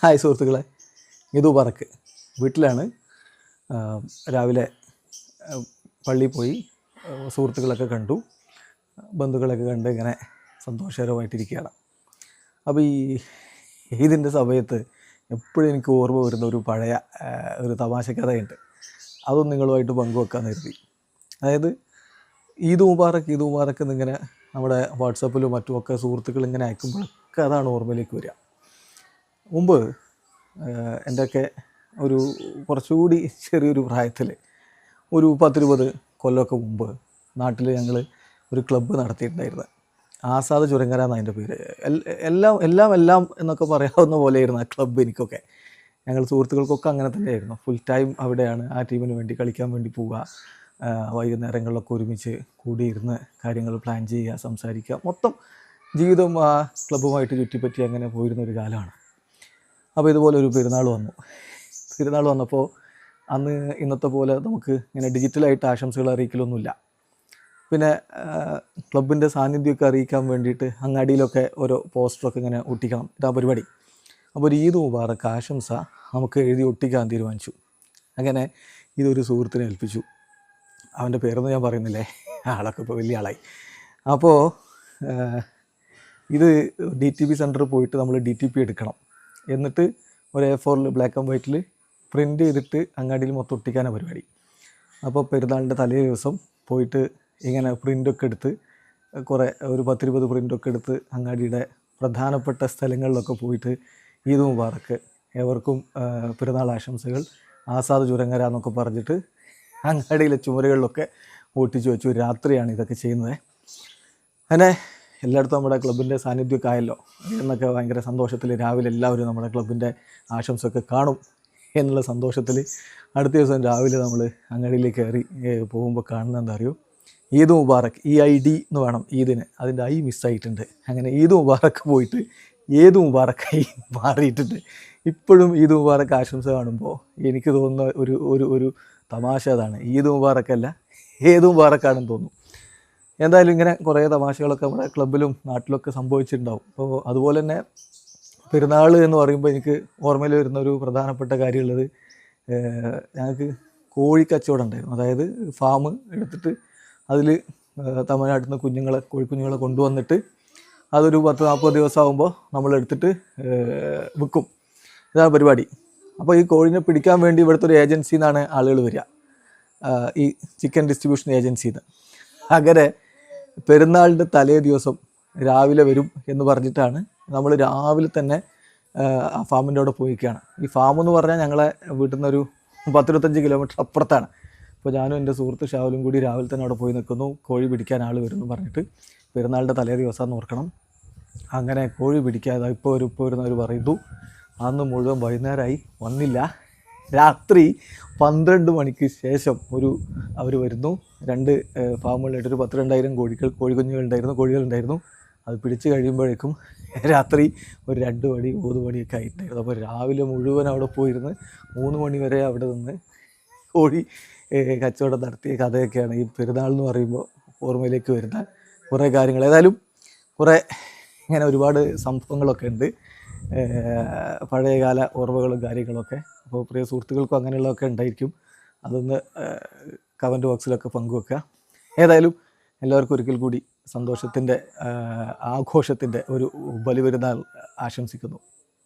Hi സുഹൃത്തുക്കളെ, ഇതു പറക്ക് വീട്ടിലാണ്. രാവിലെ പള്ളിയിൽ പോയി സുഹൃത്തുക്കളൊക്കെ കണ്ടു, ബന്ധുക്കളൊക്കെ കണ്ട് ഇങ്ങനെ സന്തോഷകരമായിട്ടിരിക്കുകയാണ്. അപ്പോൾ ഇതിൻ്റെ സമയത്ത് എപ്പോഴും എനിക്ക് ഓർമ്മ വരുന്ന ഒരു പഴയ ഒരു തമാശ കഥയുണ്ട്. അതൊന്നും നിങ്ങളുമായിട്ട് പങ്കുവെക്കാൻ കരുതി. അതായത് ഈദ് മുബാറക്ക് എന്നിങ്ങനെ നമ്മുടെ വാട്സപ്പിലും മറ്റുമൊക്കെ സുഹൃത്തുക്കൾ ഇങ്ങനെ അയക്കുമ്പോഴൊക്കെ അതാണ് ഓർമ്മയിലേക്ക് വരിക. മുമ്പ് എൻ്റെയൊക്കെ ഒരു കുറച്ചുകൂടി ചെറിയൊരു പ്രായത്തിൽ ഒരു 10-20 കൊല്ലമൊക്കെ മുമ്പ് നാട്ടിൽ ഞങ്ങൾ ഒരു ക്ലബ്ബ് നടത്തിയിട്ടുണ്ടായിരുന്നു. ആസാദ് ചുരങ്കര എന്നാണ് അതിൻ്റെ പേര്. എല്ലാം എന്നൊക്കെ പറയാവുന്ന പോലെയായിരുന്നു ആ ക്ലബ്ബ്. എനിക്കൊക്കെ ഞങ്ങൾ സുഹൃത്തുക്കൾക്കൊക്കെ അങ്ങനെ തന്നെയായിരുന്നു. ഫുൾ ടൈം അവിടെയാണ് ആ ടീമിന് വേണ്ടി കളിക്കാൻ വേണ്ടി പോവുക. വൈകുന്നേരങ്ങളിലൊക്കെ ഒരുമിച്ച് കൂടിയിരുന്ന് കാര്യങ്ങൾ പ്ലാൻ ചെയ്യുക, സംസാരിക്കുക. മൊത്തം ജീവിതം ആ ക്ലബ്ബുമായിട്ട് ചുറ്റിപ്പറ്റി അങ്ങനെ പോയിരുന്നൊരു കാലമാണ്. അപ്പോൾ ഇതുപോലെ ഒരു പെരുന്നാൾ വന്നപ്പോൾ അന്ന് ഇന്നത്തെ പോലെ നമുക്ക് ഇങ്ങനെ ഡിജിറ്റലായിട്ട് ആശംസകൾ അറിയിക്കലൊന്നുമില്ല. പിന്നെ ക്ലബിൻ്റെ സാന്നിധ്യമൊക്കെ അറിയിക്കാൻ വേണ്ടിയിട്ട് അങ്ങാടിയിലൊക്കെ ഓരോ പോസ്റ്ററൊക്കെ ഇങ്ങനെ ഒട്ടിക്കണം, ഇതാ പരിപാടി. അപ്പോൾ ഒരു ഈദ് മുബാറക്ക് ആശംസ നമുക്ക് എഴുതി ഒട്ടിക്കാൻ തീരുമാനിച്ചു. അങ്ങനെ ഇതൊരു സുഹൃത്തിനെ ഏൽപ്പിച്ചു. അവൻ്റെ പേരൊന്നും ഞാൻ പറയുന്നില്ലേ, ആളൊക്കെ ഇപ്പോൾ വലിയ ആളായി. അപ്പോൾ ഇത് DTP സെൻറ്ററിൽ പോയിട്ട് നമ്മൾ DTP എടുക്കണം. എന്നിട്ട് ഒരു A4 ബ്ലാക്ക് ആൻഡ് വൈറ്റിൽ പ്രിൻ്റ് ചെയ്തിട്ട് അങ്ങാടിയിൽ മൊത്തം ഒട്ടിക്കാനാണ് പരിപാടി. അപ്പോൾ പെരുന്നാളിൻ്റെ തലേ ദിവസം പോയിട്ട് ഇങ്ങനെ പ്രിൻ്റൊക്കെ എടുത്ത് ഒരു 10-20 പ്രിൻ്റൊക്കെ എടുത്ത് അങ്ങാടിയുടെ പ്രധാനപ്പെട്ട സ്ഥലങ്ങളിലൊക്കെ പോയിട്ട് ഈദ് മുബാറക്ക്, ഏവർക്കും പെരുന്നാൾ ആശംസകൾ, ആസാദ് ചുരങ്കര എന്നൊക്കെ പറഞ്ഞിട്ട് അങ്ങാടിയിലെ ചുമരുകളിലൊക്കെ ഒട്ടിച്ച് വെച്ചു. രാത്രിയാണ് ഇതൊക്കെ ചെയ്യുന്നത്. അങ്ങനെ എല്ലായിടത്തും നമ്മുടെ ക്ലബിൻ്റെ സാന്നിധ്യമൊക്കെ ആയല്ലോ എന്നൊക്കെ ഭയങ്കര സന്തോഷത്തിൽ രാവിലെ എല്ലാവരും നമ്മുടെ ക്ലബിൻ്റെ ആശംസയൊക്കെ കാണും എന്നുള്ള സന്തോഷത്തിൽ അടുത്ത ദിവസം രാവിലെ നമ്മൾ അങ്ങാടിയിലേക്ക് കയറി പോകുമ്പോൾ കാണുന്നത് എന്താ അറിയോ, ഈദ് മുബാറക്ക്, EID എന്ന് വേണം ഈദിന്, അതിൻ്റെ I മിസ്സായിട്ടുണ്ട്. അങ്ങനെ ഈദ് മുബാറക്ക് പോയിട്ട് ഏത് മുബാറക്കായി മാറിയിട്ടുണ്ട്. ഇപ്പോഴും ഈദ് മുബാറക്ക് ആശംസ കാണുമ്പോൾ എനിക്ക് തോന്നുന്ന ഒരു തമാശ അതാണ്. ഈദ് മുബാറക്കല്ല, ഏത് മുബാറക്കാണെന്ന് തോന്നും. എന്തായാലും ഇങ്ങനെ കുറേ തമാശകളൊക്കെ നമ്മുടെ ക്ലബിലും നാട്ടിലൊക്കെ സംഭവിച്ചിട്ടുണ്ടാവും. അപ്പോൾ അതുപോലെ തന്നെ പെരുന്നാൾ എന്ന് പറയുമ്പോൾ എനിക്ക് ഓർമ്മയിൽ വരുന്ന ഒരു പ്രധാനപ്പെട്ട കാര്യമുള്ളത്, ഞങ്ങൾക്ക് കോഴിക്കച്ചവടം ഉണ്ടായിരുന്നു. അതായത് ഫാം എടുത്തിട്ട് അതിൽ തമിഴ്നാട്ടിൽ നിന്ന് കോഴിക്കുഞ്ഞുങ്ങളെ കൊണ്ടുവന്നിട്ട് അതൊരു 10-40 ദിവസം ആകുമ്പോൾ നമ്മളെടുത്തിട്ട് വിൽക്കും. ഇതാണ് പരിപാടി. അപ്പോൾ ഈ കോഴിനെ പിടിക്കാൻ വേണ്ടി ഇവിടുത്തെ ഒരു ഏജൻസിയിൽ നിന്നാണ് ആളുകൾ വരിക, ഈ ചിക്കൻ ഡിസ്ട്രിബ്യൂഷൻ ഏജൻസിയിൽ നിന്ന്. അങ്ങനെ പെരുന്നാളിൻ്റെ തലേ ദിവസം രാവിലെ വരും എന്ന് പറഞ്ഞിട്ടാണ് നമ്മൾ രാവിലെ തന്നെ ആ ഫാമിൻ്റെ അവിടെ പോയിക്കുകയാണ്. ഈ ഫാം എന്ന് പറഞ്ഞാൽ ഞങ്ങളെ വീട്ടിൽ നിന്നൊരു 10-25 കിലോമീറ്റർ അപ്പുറത്താണ്. അപ്പോൾ ഞാനും എൻ്റെ സുഹൃത്ത് ഷാവലും കൂടി രാവിലെ തന്നെ അവിടെ പോയി നിൽക്കുന്നു. കോഴി പിടിക്കാൻ ആൾ വരുമെന്ന് പറഞ്ഞിട്ട്, പെരുന്നാളിൻ്റെ തലേ ദിവസം ഓർക്കണം. അങ്ങനെ കോഴി പിടിക്കാതെ ഇപ്പോൾ വരുന്നവർ പറയുന്നു അന്ന് മുഴുവൻ വൈകുന്നേരമായി വന്നില്ല. രാത്രി 12 മണിക്ക് ശേഷം അവർ വരുന്നു. 2 ഫാമുകളായിട്ട് ഒരു 10-2000 കോഴികളുണ്ടായിരുന്നു. അത് പിടിച്ച് കഴിയുമ്പോഴേക്കും രാത്രി ഒരു 2 മണി 3 മണിയൊക്കെ ആയിട്ടുണ്ടായിരുന്നു. അപ്പോൾ രാവിലെ മുഴുവൻ അവിടെ പോയിരുന്ന് 3 മണി വരെ അവിടെ നിന്ന് കോഴി കച്ചവടം നടത്തിയ കഥയൊക്കെയാണ് ഈ പെരുന്നാൾ എന്ന് പറയുമ്പോൾ ഓർമ്മയിലേക്ക് വരുന്ന കുറേ കാര്യങ്ങൾ. ഏതായാലും കുറേ ഇങ്ങനെ ഒരുപാട് സംഭവങ്ങളൊക്കെ ഉണ്ട്, പഴയകാല ഓർമ്മകളും കാര്യങ്ങളൊക്കെ. അപ്പോൾ പ്രിയ സുഹൃത്തുക്കൾക്കും അങ്ങനെയുള്ളതൊക്കെ ഉണ്ടായിരിക്കും. അതൊന്ന് കമൻറ്റ് ബോക്സിലൊക്കെ പങ്കുവെക്കുക. ഏതായാലും എല്ലാവർക്കും ഒരിക്കൽ കൂടി സന്തോഷത്തിൻ്റെ ആഘോഷത്തിൻ്റെ ഒരു ബലിപെരുന്നാൾ ആശംസിക്കുന്നു.